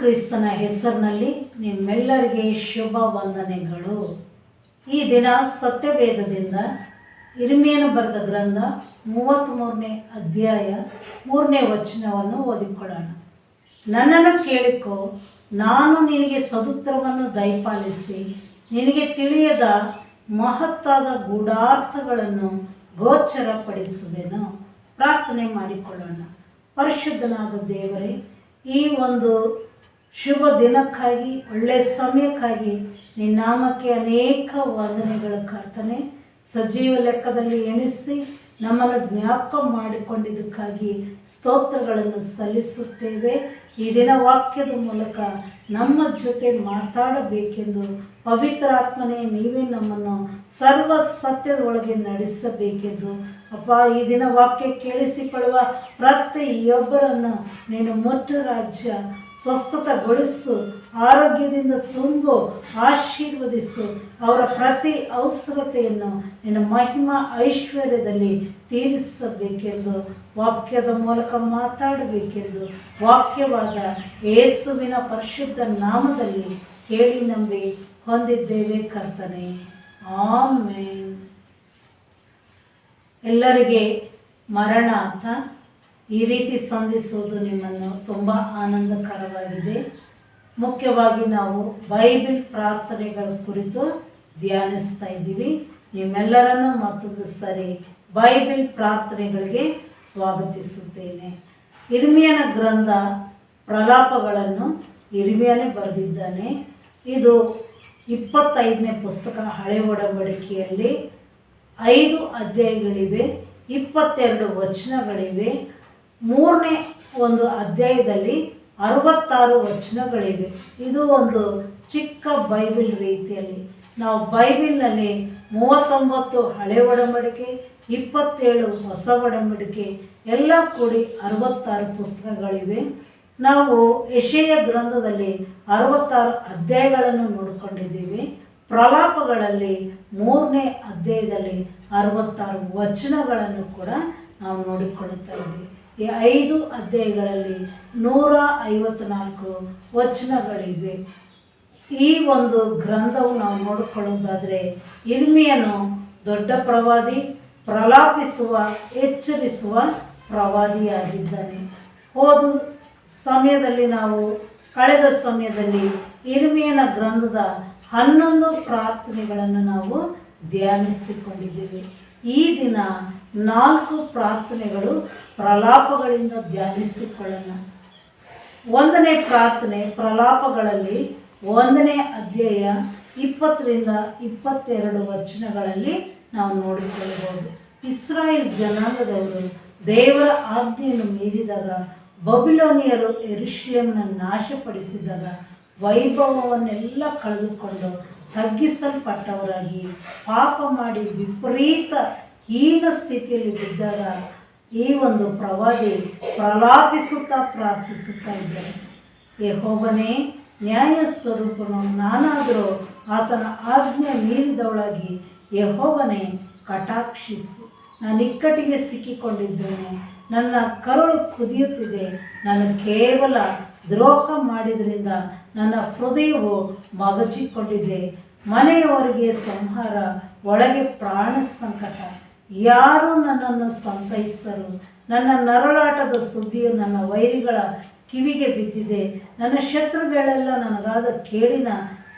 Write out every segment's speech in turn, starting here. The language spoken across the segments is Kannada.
ಕ್ರಿಸ್ತನ ಹೆಸರಿನಲ್ಲಿ ನಿಮ್ಮೆಲ್ಲರಿಗೆ ಶುಭ ವಂದನೆಗಳು. ಈ ದಿನ ಸತ್ಯವೇದದಿಂದ ಇರ್ಮೀಯನು ಬರೆದ ಗ್ರಂಥ 33ನೇ ಅಧ್ಯಾಯ 3ನೇ ವಚನವನ್ನು ಓದಿಕೊಳ್ಳೋಣ. ನನ್ನನ್ನು ಕೇಳಿಕೋ, ನಾನು ನಿನಗೆ ಸದುತ್ತರವನ್ನು ದಯಪಾಲಿಸಿ ನಿನಗೆ ತಿಳಿಯದ ಮಹತ್ತಾದ ಗೂಢಾರ್ಥಗಳನ್ನು ಗೋಚರಪಡಿಸುವೆನು. ಪ್ರಾರ್ಥನೆ ಮಾಡಿಕೊಳ್ಳೋಣ. ಪರಿಶುದ್ಧನಾದ ದೇವರೇ, ಈ ಒಂದು ಶುಭ ದಿನಕ್ಕಾಗಿ, ಒಳ್ಳೆಯ ಸಮಯಕ್ಕಾಗಿ ನಿನ್ನ ನಾಮಕ್ಕೆ ಅನೇಕ ವಂದನೆಗಳ ಕರ್ತನೆ. ಸಜೀವ ಲೆಕ್ಕದಲ್ಲಿ ಎಣಿಸಿ ನಮ್ಮನ್ನು ಜ್ಞಾಪಕ ಮಾಡಿಕೊಂಡಿದ್ದಕ್ಕಾಗಿ ಸ್ತೋತ್ರಗಳನ್ನು ಸಲ್ಲಿಸುತ್ತೇವೆ. ಈ ದಿನ ವಾಕ್ಯದ ಮೂಲಕ ನಮ್ಮ ಜೊತೆ ಮಾತಾಡಬೇಕೆಂದು ಪವಿತ್ರಾತ್ಮನೇ ನೀವೇ ನಮ್ಮನ್ನು ಸರ್ವ ಸತ್ಯದ ಒಳಗೆ ನಡೆಸಬೇಕೆಂದು ಅಪ್ಪ, ಈ ದಿನ ವಾಕ್ಯ ಕೇಳಿಸಿಕೊಳ್ಳುವ ಪ್ರತಿಯೊಬ್ಬರನ್ನು ನೀನು ಮುಟ್ಟು ರಾಜ್ಯ ಸ್ವಸ್ಥತಗೊಳಿಸು, ಆರೋಗ್ಯದಿಂದ ತುಂಬು, ಆಶೀರ್ವದಿಸು. ಅವರ ಪ್ರತಿ ಅವಸರತೆಯನ್ನು ನಿನ್ನ ಮಹಿಮಾ ಐಶ್ವರ್ಯದಲ್ಲಿ ತೀರಿಸಬೇಕೆಂದು ವಾಕ್ಯದ ಮೂಲಕ ಮಾತಾಡಬೇಕೆಂದು ವಾಕ್ಯವಾದ ಯೇಸುವಿನ ಪರಿಶುದ್ಧ ನಾಮದಲ್ಲಿ ಕೇಳಿ ನಂಬಿ ಹೊಂದಿದ್ದೇವೆ ಕರ್ತನೆ. ಆಮೇನ್. ಎಲ್ಲರಿಗೆ ಮರಣಾಂತ ಈ ರೀತಿ ಸಂಧಿಸುವುದು ನಿಮ್ಮನ್ನು ತುಂಬ ಆನಂದಕರವಾಗಿದೆ. ಮುಖ್ಯವಾಗಿ ನಾವು ಬೈಬಲ್ ಪ್ರಾರ್ಥನೆಗಳ ಕುರಿತು ಧ್ಯಾನಿಸ್ತಾ ಇದ್ದೀವಿ. ನಿಮ್ಮೆಲ್ಲರನ್ನು ಮತ್ತೊಂದು ಸರಿ ಬೈಬಲ್ ಪ್ರಾರ್ಥನೆಗಳಿಗೆ ಸ್ವಾಗತಿಸುತ್ತೇನೆ. ಇರ್ಮೀಯನ ಗ್ರಂಥ ಪ್ರಲಾಪಗಳನ್ನು ಇರ್ಮೀಯನೇ ಬರೆದಿದ್ದಾನೆ. ಇದು 25ನೇ ಪುಸ್ತಕ. ಹಳೆ ಒಡಂಬಡಿಕೆಯಲ್ಲಿ 5 ಅಧ್ಯಾಯಗಳಿವೆ, 22 ವಚನಗಳಿವೆ. 3ನೇ ಒಂದು ಅಧ್ಯಾಯದಲ್ಲಿ 66 ವಚನಗಳಿವೆ. ಇದು ಒಂದು ಚಿಕ್ಕ ಬೈಬಲ್ ರೀತಿಯಲ್ಲಿ. ನಾವು ಬೈಬಲ್ನಲ್ಲಿ 39 ಹಳೆ ಒಡಂಬಡಿಕೆ, 27 ಹೊಸ ಒಡಂಬಡಿಕೆ, ಎಲ್ಲ ಕೂಡಿ 66 ಪುಸ್ತಕಗಳಿವೆ. ನಾವು ಯೆಶಾಯ ಗ್ರಂಥದಲ್ಲಿ 66 ಅಧ್ಯಾಯಗಳನ್ನು ನೋಡಿಕೊಂಡಿದ್ದೀವಿ. ಪ್ರಲಾಪಗಳಲ್ಲಿ 3ನೇ ಅಧ್ಯಾಯದಲ್ಲಿ 66 ವಚನಗಳನ್ನು ಕೂಡ ನಾವು ನೋಡಿಕೊಳ್ಳುತ್ತಾ ಇದ್ದೀವಿ. ಈ 5 ಅಧ್ಯಾಯಗಳಲ್ಲಿ 154 ವಚನಗಳಿವೆ. ಈ ಒಂದು ಗ್ರಂಥವು ನಾವು ನೋಡಿಕೊಳ್ಳುವುದಾದರೆ ಇರ್ಮೀಯನು ದೊಡ್ಡ ಪ್ರವಾದಿ, ಪ್ರಲಾಪಿಸುವ, ಎಚ್ಚರಿಸುವ ಪ್ರವಾದಿಯಾಗಿದ್ದಾನೆ. ಕಳೆದ ಸಮಯದಲ್ಲಿ ಇರ್ಮೀಯನ ಗ್ರಂಥದ 11 ಪ್ರಾರ್ಥನೆಗಳನ್ನು ನಾವು ಧ್ಯಾನಿಸಿಕೊಂಡಿದ್ದೀವಿ. ಈ ದಿನ 4 ಪ್ರಾರ್ಥನೆಗಳು ಪ್ರಲಾಪಗಳಿಂದ ಧ್ಯಾನಿಸಿಕೊಳ್ಳೋಣ. 1ನೇ ಪ್ರಾರ್ಥನೆ ಪ್ರಲಾಪಗಳಲ್ಲಿ 1ನೇ ಅಧ್ಯಾಯ 20ರಿಂದ 22 ವಚನಗಳಲ್ಲಿ ನಾವು ನೋಡಿಕೊಳ್ಳಬಹುದು. ಇಸ್ರಾಯೇಲ್ ಜನಾಂಗದವರು ದೇವರ ಆಜ್ಞೆಯನ್ನು ಮೀರಿದಾಗ, ಬಬಿಲೋನಿಯರು ಯೆರೂಸಲೇಮನ್ನು ನಾಶಪಡಿಸಿದಾಗ, ವೈಭವವನ್ನೆಲ್ಲ ಕಳೆದುಕೊಂಡು ತಗ್ಗಿಸಲ್ಪಟ್ಟವರಾಗಿ ಪಾಪ ಮಾಡಿ ವಿಪರೀತ ಹೀನ ಸ್ಥಿತಿಯಲ್ಲಿ ಬಿದ್ದಾಗ ಈ ಒಂದು ಪ್ರವಾದಿ ಪ್ರಲಾಪಿಸುತ್ತಾ ಪ್ರಾರ್ಥಿಸುತ್ತಾ ಇದ್ದಾರೆ. ಯೆಹೋವನೇ ನ್ಯಾಯ ಸ್ವರೂಪನು, ನಾನಾದರೂ ಆತನ ಆಜ್ಞೆ ಮೀರಿದವಳಾಗಿ ಯೆಹೋವನೇ ಕಟಾಕ್ಷಿಸು. ನಾನು ಇಕ್ಕಟ್ಟಿಗೆ ಸಿಕ್ಕಿಕೊಂಡಿದ್ದೇನೆ, ನನ್ನ ಕರುಳು ಕುದಿಯುತ್ತಿದೆ. ನಾನು ಕೇವಲ ದ್ರೋಹ ಮಾಡಿದ್ರಿಂದ ನನ್ನ ಹೃದಯವು ಮಗಚಿಕೊಂಡಿದೆ. ಮನೆಯವರಿಗೆ ಸಂಹಾರ, ಒಳಗೆ ಪ್ರಾಣ ಸಂಕಟ. ಯಾರೂ ನನ್ನನ್ನು ಸಂತೈಸರು. ನನ್ನ ನರಳಾಟದ ಸುದ್ದಿಯು ನನ್ನ ವೈರಿಗಳ ಕಿವಿಗೆ ಬಿದ್ದಿದೆ. ನನ್ನ ಶತ್ರುಗಳೆಲ್ಲ ನನಗಾದ ಕೇಡಿನ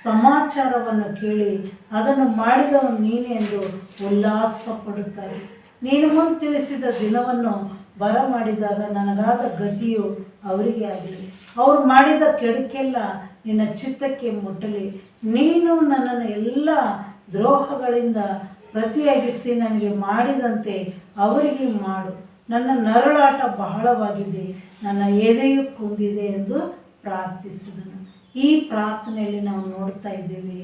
ಸಮಾಚಾರವನ್ನು ಕೇಳಿ ಅದನ್ನು ಮಾಡಿದವನು ನೀನೇ ಎಂದು ಉಲ್ಲಾಸ ಪಡುತ್ತಾರೆ. ನೀನು ಮುಂದೆ ತಿಳಿಸಿದ ದಿನವನ್ನು ಬರಮಾಡಿದಾಗ ನನಗಾದ ಗತಿಯು ಅವರಿಗೆ ಆಗಲಿ. ಅವರು ಮಾಡಿದ ಕೆಡುಕೆಲ್ಲ ನಿನ್ನ ಚಿತ್ತಕ್ಕೆ ಮುಟ್ಟಲಿ. ನೀನು ನನ್ನನ್ನು ಎಲ್ಲ ದ್ರೋಹಗಳಿಂದ ಪ್ರತಿಯಾಗಿಸಿ ನನಗೆ ಮಾಡಿದಂತೆ ಅವರಿಗೆ ಮಾಡು. ನನ್ನ ನರಳಾಟ ಬಹಳವಾಗಿದೆ, ನನ್ನ ಎದೆಯು ಕುಂದಿದೆ ಎಂದು ಪ್ರಾರ್ಥಿಸಿದನು. ಈ ಪ್ರಾರ್ಥನೆಯಲ್ಲಿ ನಾವು ನೋಡ್ತಾ ಇದ್ದೇವೆ,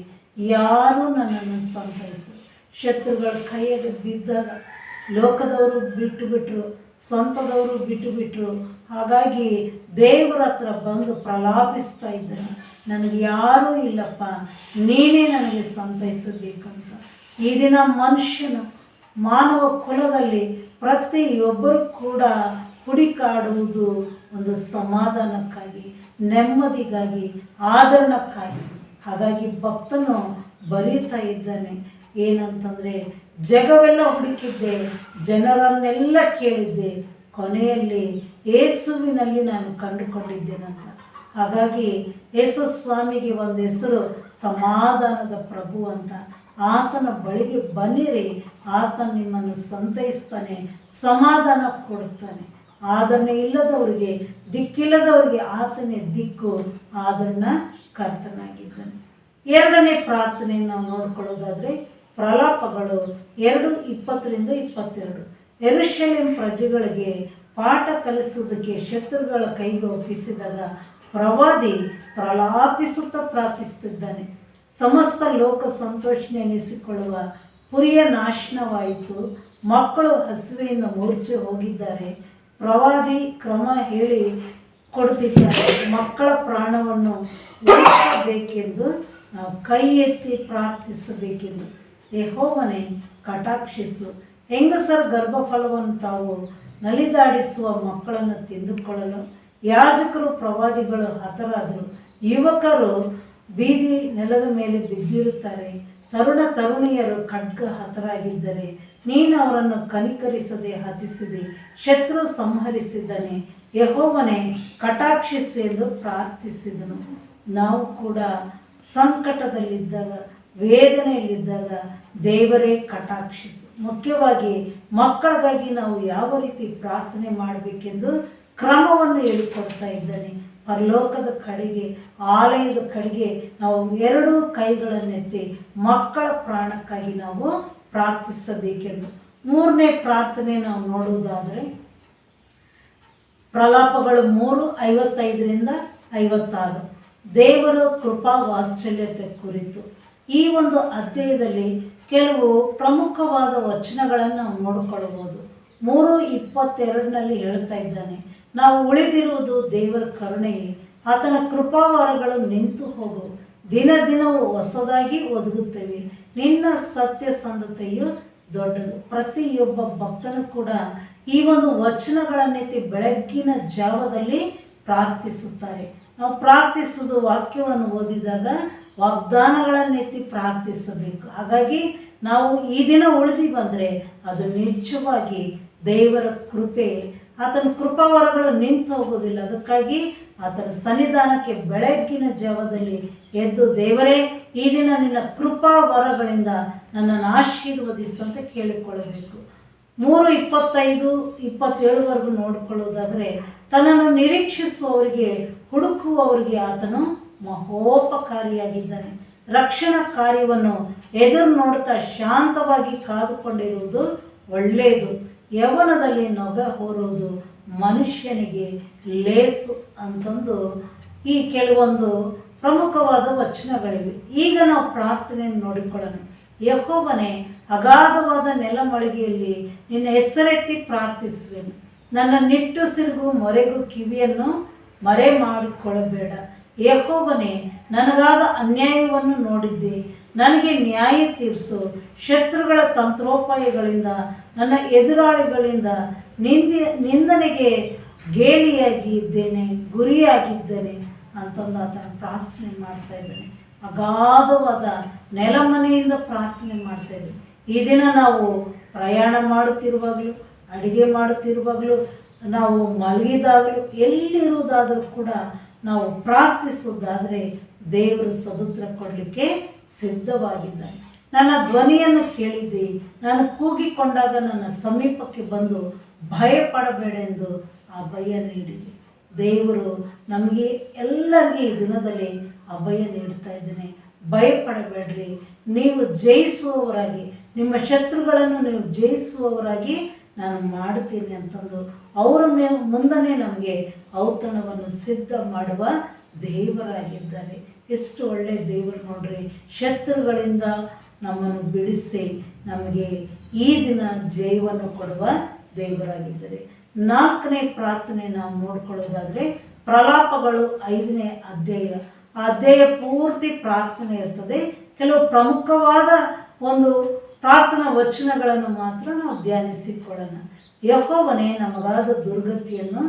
ಯಾರೂ ನನ್ನನ್ನು ಸಂತೈಸರು. ಶತ್ರುಗಳ ಕೈಯಲ್ಲಿ ಬಿದ್ದಾಗ ಲೋಕದವರು ಬಿಟ್ಟುಬಿಟ್ರು, ಸ್ವಂತದವರು ಬಿಟ್ಟುಬಿಟ್ರು. ಹಾಗಾಗಿ ದೇವರ ಹತ್ರ ಬಂದು ಪ್ರಲಾಪಿಸ್ತಾ ಇದ್ದಾನೆ, ನನಗೆ ಯಾರೂ ಇಲ್ಲಪ್ಪ, ನೀನೇ ನನಗೆ ಸಂತೈಸಬೇಕಂತ. ಈ ದಿನ ಮಾನವ ಕುಲದಲ್ಲಿ ಪ್ರತಿಯೊಬ್ಬರು ಕೂಡ ಹುಡುಕಾಡುವುದು ಒಂದು ಸಮಾಧಾನಕ್ಕಾಗಿ, ನೆಮ್ಮದಿಗಾಗಿ, ಆದರಣಕ್ಕಾಗಿ. ಹಾಗಾಗಿ ಭಕ್ತನು ಬರೀತಾ ಇದ್ದಾನೆ ಏನಂತಂದರೆ, ಜಗವೆಲ್ಲ ಹುಡುಕಿದ್ದೆ, ಜನರನ್ನೆಲ್ಲ ಕೇಳಿದ್ದೆ, ಕೊನೆಯಲ್ಲಿ ಯೇಸುವಿನಲ್ಲಿ ನಾನು ಕಂಡುಕೊಂಡಿದ್ದೇನಂತ. ಹಾಗಾಗಿ ಯೇಸು ಸ್ವಾಮಿಗೆ ಒಂದು ಹೆಸರು ಸಮಾಧಾನದ ಪ್ರಭು ಅಂತ. ಆತನ ಬಳಿಗೆ ಬನ್ನಿರಿ, ಆತನು ನಿಮ್ಮನ್ನು ಸಂತೈಸ್ತಾನೆ, ಸಮಾಧಾನ ಕೊಡುತ್ತಾನೆ. ಆದರಣೆ ಇಲ್ಲದವರಿಗೆ, ದಿಕ್ಕಿಲ್ಲದವರಿಗೆ ಆತನೇ ದಿಕ್ಕು, ಆದರಣ ಕರ್ತನಾಗಿದ್ದಾನೆ. ಎರಡನೇ ಪ್ರಾರ್ಥನೆಯನ್ನು ನಾವು ನೋಡ್ಕೊಳ್ಳೋದಾದರೆ ಪ್ರಲಾಪಗಳು 2:20-22. ಯೆರೂಸಲೇಮ್ ಪ್ರಜೆಗಳಿಗೆ ಪಾಠ ಕಲಿಸುವುದಕ್ಕೆ ಶತ್ರುಗಳ ಕೈಗೆ ಒಪ್ಪಿಸಿದಾಗ ಪ್ರವಾದಿ ಪ್ರಲಾಪಿಸುತ್ತಾ ಪ್ರಾರ್ಥಿಸುತ್ತಿದ್ದಾನೆ. ಸಮಸ್ತ ಲೋಕ ಸಂತೋಷಣೆ ಎನಿಸಿಕೊಳ್ಳುವ ಪುರಿಯ ನಾಶನವಾಯಿತು, ಮಕ್ಕಳು ಹಸಿವೆಯಿಂದ ಮೂರ್ಛೆ ಹೋಗಿದ್ದಾರೆ. ಪ್ರವಾದಿ ಕ್ರಮ ಹೇಳಿ ಕೊಡ್ತಿದ್ದಾರೆ. ಮಕ್ಕಳ ಪ್ರಾಣವನ್ನು ಉಳಿಸಬೇಕೆಂದು ನಾವು ಕೈ ಎತ್ತಿ ಪ್ರಾರ್ಥಿಸಬೇಕೆಂದು. ಯೆಹೋವನೇ ಕಟಾಕ್ಷಿಸು. ಹೆಂಗಸರ ಗರ್ಭಫಲವನ್ನು ತಾವು ನಲಿದಾಡಿಸುವ ಮಕ್ಕಳನ್ನು ತೆಗೆದುಕೊಳ್ಳಲು ಯಾಜಕರು ಪ್ರವಾದಿಗಳು ಹತರಾದರು. ಯುವಕರು ಬೀದಿ ನೆಲದ ಮೇಲೆ ಬಿದ್ದಿರುತ್ತಾರೆ. ತರುಣ ತರುಣಿಯರು ಖಡ್ಗ ಹತರಾಗಿದ್ದರೆ ನೀನು ಅವರನ್ನು ಕನಿಕರಿಸದೆ ಹತಿಸಿದೆ, ಶತ್ರು ಸಂಹರಿಸಿದ್ದಾನೆ. ಯೆಹೋವನೇ ಕಟಾಕ್ಷಿಸು ಎಂದು ಪ್ರಾರ್ಥಿಸಿದನು. ನಾವು ಕೂಡ ಸಂಕಟದಲ್ಲಿದ್ದಾಗ, ವೇದನೆಯಲ್ಲಿದ್ದಾಗ ದೇವರೇ ಕಟಾಕ್ಷಿಸು. ಮುಖ್ಯವಾಗಿ ಮಕ್ಕಳಿಗಾಗಿ ನಾವು ಯಾವ ರೀತಿ ಪ್ರಾರ್ಥನೆ ಮಾಡಬೇಕೆಂದು ಕ್ರಮವನ್ನು ಹೇಳಿಕೊಡ್ತಾ ಇದ್ದಾನೆ. ಪರಲೋಕದ ಕಡೆಗೆ, ಆಲಯದ ಕಡೆಗೆ ನಾವು ಎರಡೂ ಕೈಗಳನ್ನೆತ್ತಿ ಮಕ್ಕಳ ಪ್ರಾಣಕ್ಕಾಗಿ ನಾವು ಪ್ರಾರ್ಥಿಸಬೇಕೆಂದು. ಮೂರನೇ ಪ್ರಾರ್ಥನೆ ನಾವು ನೋಡುವುದಾದರೆ ಪ್ರಲಾಪಗಳು 3:55-56. ದೇವರ ಕೃಪಾ ವಾತ್ಸಲ್ಯತೆ ಕುರಿತು ಈ ಒಂದು ಅಧ್ಯಾಯದಲ್ಲಿ ಕೆಲವು ಪ್ರಮುಖವಾದ ವಚನಗಳನ್ನು ನಾವು ನೋಡಿಕೊಳ್ಳಬಹುದು. 3:22 ಹೇಳ್ತಾ ಇದ್ದಾನೆ, ನಾವು ಉಳಿದಿರುವುದು ದೇವರ ಕರುಣೆಯೇ, ಆತನ ಕೃಪಾವರಗಳು ನಿಂತು ಹೋಗು, ದಿನ ದಿನವೂ ಹೊಸದಾಗಿ ಒದಗುತ್ತವೆ, ನಿನ್ನ ಸತ್ಯಸಂಧತೆಯು ದೊಡ್ಡದು. ಪ್ರತಿಯೊಬ್ಬ ಭಕ್ತನು ಕೂಡ ಈ ಒಂದು ವಚನಗಳನ್ನೆತ್ತಿ ಬೆಳಗ್ಗಿನ ಜಾವದಲ್ಲಿ ಪ್ರಾರ್ಥಿಸುತ್ತಾರೆ. ನಾವು ಪ್ರಾರ್ಥಿಸುವುದು ವಾಕ್ಯವನ್ನು ಓದಿದಾಗ ವಾಗ್ದಾನಗಳನ್ನೆತ್ತಿ ಪ್ರಾರ್ಥಿಸಬೇಕು. ಹಾಗಾಗಿ ನಾವು ಈ ದಿನ ಉಳಿದು ಬಂದರೆ ಅದು ನಿಜವಾಗಿ ದೇವರ ಕೃಪೆ, ಆತನ ಕೃಪಾವರಗಳು ನಿಂತು ಹೋಗೋದಿಲ್ಲ. ಅದಕ್ಕಾಗಿ ಆತನ ಸನ್ನಿಧಾನಕ್ಕೆ ಬೆಳಗ್ಗಿನ ಜಾವದಲ್ಲಿ ಎದ್ದು, ದೇವರೇ ಈ ದಿನ ನಿನ್ನ ಕೃಪಾವರಗಳಿಂದ ನನ್ನನ್ನು ಆಶೀರ್ವದಿಸು ಅಂತ ಕೇಳಿಕೊಳ್ಳಬೇಕು. 3:25-27 ನೋಡಿಕೊಳ್ಳೋದಾದರೆ, ತನ್ನನ್ನು ನಿರೀಕ್ಷಿಸುವವರಿಗೆ, ಹುಡುಕುವವರಿಗೆ ಆತನು ಮಹೋಪಕಾರಿಯಾಗಿದ್ದಾನೆ. ರಕ್ಷಣಾ ಕಾರ್ಯವನ್ನು ಎದುರು ನೋಡುತ್ತಾ ಶಾಂತವಾಗಿ ಕಾದುಕೊಂಡಿರುವುದು ಒಳ್ಳೆಯದು. ಯೌವನದಲ್ಲಿ ನೊಗ ಹೊರುವುದು ಮನುಷ್ಯನಿಗೆ ಲೇಸು ಅಂತಂದು ಈ ಕೆಲವೊಂದು ಪ್ರಮುಖವಾದ ವಚನಗಳಿವೆ. ಈಗ ನಾವು ಪ್ರಾರ್ಥನೆಯನ್ನು ನೋಡಿಕೊಳ್ಳೋಣ. ಯೆಹೋವನೇ, ಅಗಾಧವಾದ ನೆಲಮಳಿಗೆಯಲ್ಲಿ ನಿನ್ನ ಹೆಸರೆತ್ತಿ ಪ್ರಾರ್ಥಿಸುವೆನು. ನನ್ನ ನಿಟ್ಟುಸಿರಿಗೂ ಮೊರೆಗೂ ಕಿವಿಯನ್ನು ಮರೆ ಮಾಡಿಕೊಳ್ಳಬೇಡ. ಯೆಹೋವನೇ, ನನಗಾದ ಅನ್ಯಾಯವನ್ನು ನೋಡಿದ್ದೆ, ನನಗೆ ನ್ಯಾಯ ತೀರಿಸು. ಶತ್ರುಗಳ ತಂತ್ರೋಪಾಯಗಳಿಂದ, ನನ್ನ ಎದುರಾಳಿಗಳಿಂದ ನಿಂದನೆಗೆ ಗೇಲಿಯಾಗಿ ಇದ್ದೇನೆ, ಗುರಿಯಾಗಿದ್ದೇನೆ ಅಂತಂದು ಆತನ ಪ್ರಾರ್ಥನೆ ಮಾಡ್ತಾ ಇದ್ದಾನೆ. ಅಗಾಧವಾದ ನೆಲಮನೆಯಿಂದ ಪ್ರಾರ್ಥನೆ ಮಾಡ್ತಾ ಇದ್ದೀವಿ. ಈ ದಿನ ನಾವು ಪ್ರಯಾಣ ಮಾಡುತ್ತಿರುವಾಗಲೂ, ಅಡುಗೆ ಮಾಡುತ್ತಿರುವಾಗಲೂ, ನಾವು ಮಲಗಿದಾಗಲೂ, ಎಲ್ಲಿರುವುದಾದರೂ ಕೂಡ ನಾವು ಪ್ರಾರ್ಥಿಸುವುದಾದರೆ ದೇವರು ಸದುತ್ತರ ಕೊಡಲಿಕ್ಕೆ ಸಿದ್ಧವಾಗಿದ್ದಾನೆ. ನನ್ನ ಧ್ವನಿಯನ್ನು ಕೇಳಿದ್ದೆ, ನಾನು ಕೂಗಿಕೊಂಡಾಗ ನನ್ನ ಸಮೀಪಕ್ಕೆ ಬಂದು ಭಯಪಡಬೇಡ ಎಂದು ಅಭಯ ನೀಡಿದೆ. ದೇವರು ನಮಗೆ ಎಲ್ಲರಿಗೆ ಈ ದಿನದಲ್ಲಿ ಅಭಯ ನೀಡ್ತಾ ಇದ್ದೇನೆ. ಭಯಪಡಬೇಡ್ರಿ, ನೀವು ಜಯಿಸುವವರಾಗಿ, ನಿಮ್ಮ ಶತ್ರುಗಳನ್ನು ನೀವು ಜಯಿಸುವವರಾಗಿ ನಾನು ಮಾಡ್ತೀನಿ ಅಂತಂದು ಅವರ ಮುಂದನೆ ನಮಗೆ ಔತಣವನ್ನು ಸಿದ್ಧ ಮಾಡುವ ದೇವರಾಗಿದ್ದಾರೆ. ಎಷ್ಟು ಒಳ್ಳೆಯ ದೇವರು ನೋಡ್ರಿ. ಶತ್ರುಗಳಿಂದ ನಮ್ಮನ್ನು ಬಿಡಿಸಿ ನಮಗೆ ಈ ದಿನ ಜಯವನ್ನು ಕೊಡುವ ದೇವರಾಗಿದ್ದಾರೆ. ನಾಲ್ಕನೇ ಪ್ರಾರ್ಥನೆ ನಾವು ನೋಡ್ಕೊಳ್ಳೋದಾದರೆ ಪ್ರಲಾಪಗಳು 5ನೇ ಅಧ್ಯಾಯ. ಆ ಅಧ್ಯಾಯ ಪೂರ್ತಿ ಪ್ರಾರ್ಥನೆ ಇರ್ತದೆ. ಕೆಲವು ಪ್ರಮುಖವಾದ ಒಂದು ಪ್ರಾರ್ಥನಾ ವಚನಗಳನ್ನು ಮಾತ್ರ ನಾವು ಧ್ಯಾನಿಸಿಕೊಳ್ಳೋಣ. ಯೆಹೋವನೇ, ನಮಗಾದ ದುರ್ಗತಿಯನ್ನು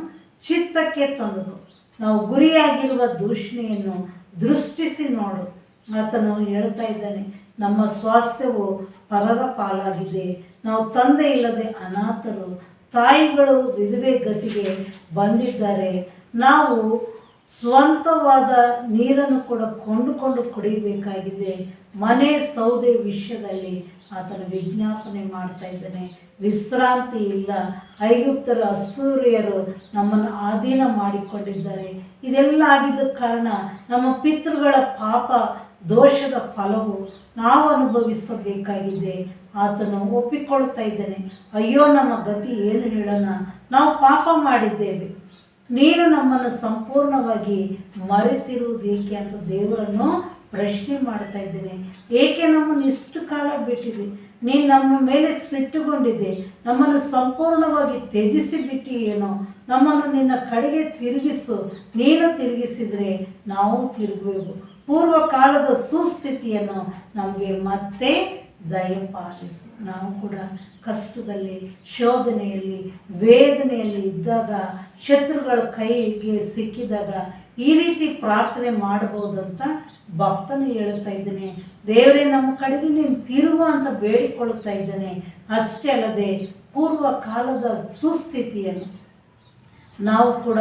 ಚಿತ್ತಕ್ಕೆ ತಂದುಕೋ, ನಾವು ಗುರಿಯಾಗಿರುವ ದೂಷಣೆಯನ್ನು ದೃಷ್ಟಿಸಿ ನೋಡು. ಆತನು ಹೇಳ್ತಾ ಇದ್ದಾನೆ, ನಮ್ಮ ಸ್ವಾಸ್ಥ್ಯವು ಪರರ ಪಾಲಾಗಿದೆ. ನಾವು ತಂದೆ ಇಲ್ಲದೆ ಅನಾಥರು, ತಾಯಿಗಳು ವಿಧವೆ ಗತಿಗೆ ಬಂದಿದ್ದಾರೆ. ನಾವು ಸ್ವಂತವಾದ ನೀರನ್ನು ಕೂಡ ಕೊಂಡುಕೊಂಡು ಕುಡಿಯಬೇಕಾಗಿದೆ. ಮನೆ ಸೌದೆ ವಿಷಯದಲ್ಲಿ ಆತನು ವಿಜ್ಞಾಪನೆ ಮಾಡ್ತಾ ಇದ್ದಾನೆ. ವಿಶ್ರಾಂತಿ ಇಲ್ಲ. ಐಗುಪ್ತರು, ಅಸೂರಿಯರು ನಮ್ಮನ್ನು ಅಧೀನ ಮಾಡಿಕೊಂಡಿದ್ದಾರೆ. ಇದೆಲ್ಲ ಆಗಿದ್ದ ಕಾರಣ ನಮ್ಮ ಪಿತೃಗಳ ಪಾಪ ದೋಷದ ಫಲವು ನಾವು ಅನುಭವಿಸಬೇಕಾಗಿದೆ. ಆತನು ಒಪ್ಪಿಕೊಳ್ತಾ ಇದ್ದಾನೆ, ಅಯ್ಯೋ ನಮ್ಮ ಗತಿ ಏನು ಹೇಳೋಣ, ನಾವು ಪಾಪ ಮಾಡಿದ್ದೇವೆ, ನೀನು ನಮ್ಮನ್ನು ಸಂಪೂರ್ಣವಾಗಿ ಮರೆತಿರುವುದೇಕೆ ಅಂತ ದೇವರನ್ನು ಪ್ರಶ್ನೆ ಮಾಡ್ತಾ ಇದ್ದೇನೆ. ಏಕೆ ನಮ್ಮನ್ನು ಇಷ್ಟು ಕಾಲ ಬಿಟ್ಟಿದೆ? ನೀನು ನಮ್ಮ ಮೇಲೆ ಸಿಟ್ಟುಗೊಂಡಿದ್ದೆ, ನಮ್ಮನ್ನು ಸಂಪೂರ್ಣವಾಗಿ ತ್ಯಜಿಸಿ ಬಿಟ್ಟು ಏನೋ. ನಮ್ಮನ್ನು ನಿನ್ನ ಕಡೆಗೆ ತಿರುಗಿಸು. ನೀನು ತಿರುಗಿಸಿದರೆ ನಾವು ತಿರುಗುವೆವು. ಪೂರ್ವ ಕಾಲದ ಸುಸ್ಥಿತಿಯನ್ನು ನಮಗೆ ಮತ್ತೆ ದಯಪಾಲಿಸು. ನಾವು ಕೂಡ ಕಷ್ಟದಲ್ಲಿ, ಶೋಧನೆಯಲ್ಲಿ, ವೇದನೆಯಲ್ಲಿ ಇದ್ದಾಗ, ಶತ್ರುಗಳ ಕೈಗೆ ಸಿಕ್ಕಿದಾಗ ಈ ರೀತಿ ಪ್ರಾರ್ಥನೆ ಮಾಡಬಹುದಂತ ಭಕ್ತನು ಹೇಳ್ತಾ ಇದ್ದಾನೆ. ದೇವರೇ, ನಮ್ಮ ಕಡೆಗೆ ನೀನು ತಿರುಗು ಅಂತ ಬೇಡಿಕೊಳ್ತಾ ಇದ್ದಾನೆ. ಅಷ್ಟೇ ಅಲ್ಲದೆ ಪೂರ್ವ ಕಾಲದ ಸುಸ್ಥಿತಿಯನ್ನು ನಾವು ಕೂಡ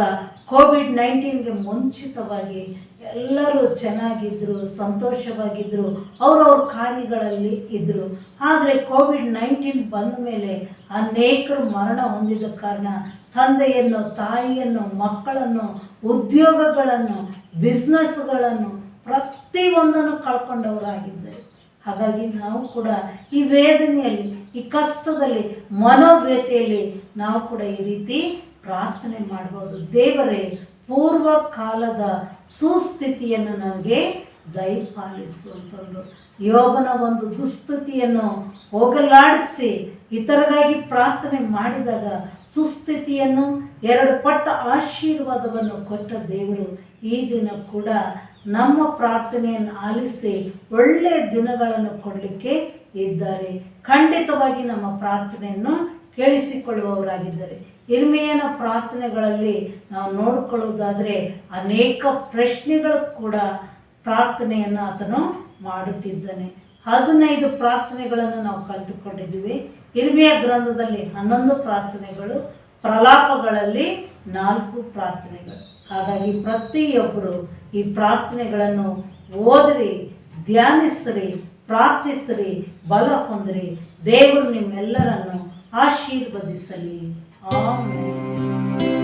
ಕೋವಿಡ್-19ಗೆ ಮುಂಚಿತವಾಗಿ ಎಲ್ಲರೂ ಚೆನ್ನಾಗಿದ್ದರು, ಸಂತೋಷವಾಗಿದ್ದರು, ಅವರವ್ರ ಕಾರ್ಯಗಳಲ್ಲಿ ಇದ್ದರು. ಆದರೆ ಕೋವಿಡ್-19 ಬಂದ ಮೇಲೆ ಅನೇಕರು ಮರಣ ಹೊಂದಿದ ಕಾರಣ ತಂದೆಯನ್ನು, ತಾಯಿಯನ್ನು, ಮಕ್ಕಳನ್ನು, ಉದ್ಯೋಗಗಳನ್ನು, ಬಿಸ್ನೆಸ್ಗಳನ್ನು ಪ್ರತಿಯೊಂದನ್ನು ಕಳ್ಕೊಂಡವರಾಗಿದ್ದಾರೆ. ಹಾಗಾಗಿ ನಾವು ಕೂಡ ಈ ವೇದನೆಯಲ್ಲಿ, ಈ ಕಷ್ಟದಲ್ಲಿ, ಮನೋವ್ಯತೆಯಲ್ಲಿ ನಾವು ಕೂಡ ಈ ರೀತಿ ಪ್ರಾರ್ಥನೆ ಮಾಡ್ಬೋದು. ದೇವರೇ, ಪೂರ್ವ ಕಾಲದ ಸುಸ್ಥಿತಿಯನ್ನು ನಮಗೆ ದಯಪಾಲಿಸು ಅಂತಂದು ಯೋಬನ ಒಂದು ದುಸ್ಥಿತಿಯನ್ನು ಹೋಗಲಾಡಿಸಿ ಇತರಗಾಗಿ ಪ್ರಾರ್ಥನೆ ಮಾಡಿದಾಗ ಸುಸ್ಥಿತಿಯನ್ನು 2 ಪಟ್ಟು ಆಶೀರ್ವಾದವನ್ನು ಕೊಟ್ಟ ದೇವರು ಈ ದಿನ ಕೂಡ ನಮ್ಮ ಪ್ರಾರ್ಥನೆಯನ್ನು ಆಲಿಸಿ ಒಳ್ಳೆಯ ದಿನಗಳನ್ನು ಕೊಡಲಿಕ್ಕೆ ಇದ್ದಾರೆ. ಖಂಡಿತವಾಗಿ ನಮ್ಮ ಪ್ರಾರ್ಥನೆಯನ್ನು ಕೇಳಿಸಿಕೊಳ್ಳುವವರಾಗಿದ್ದಾರೆ. ಇರ್ಮೀಯನ ಪ್ರಾರ್ಥನೆಗಳಲ್ಲಿ ನಾವು ನೋಡಿಕೊಳ್ಳುವುದಾದರೆ ಅನೇಕ ಪ್ರಶ್ನೆಗಳು ಕೂಡ ಪ್ರಾರ್ಥನೆಯನ್ನು ಆತನು ಮಾಡುತ್ತಿದ್ದಾನೆ. 15 ಪ್ರಾರ್ಥನೆಗಳನ್ನು ನಾವು ಕಲಿತುಕೊಂಡಿದ್ದೀವಿ. ಇರ್ಮೀಯ ಗ್ರಂಥದಲ್ಲಿ 11 ಪ್ರಾರ್ಥನೆಗಳು, ಪ್ರಲಾಪಗಳಲ್ಲಿ 4 ಪ್ರಾರ್ಥನೆಗಳು. ಹಾಗಾಗಿ ಪ್ರತಿಯೊಬ್ಬರು ಈ ಪ್ರಾರ್ಥನೆಗಳನ್ನು ಓದಿರಿ, ಧ್ಯಾನಿಸಿರಿ, ಪ್ರಾರ್ಥಿಸಿರಿ, ಬಲ ಹೊಂದಿರಿ. ದೇವರು ನಿಮ್ಮೆಲ್ಲರನ್ನು ಆಶೀರ್ವದಿಸಲಿ. ಆಮೆನ್.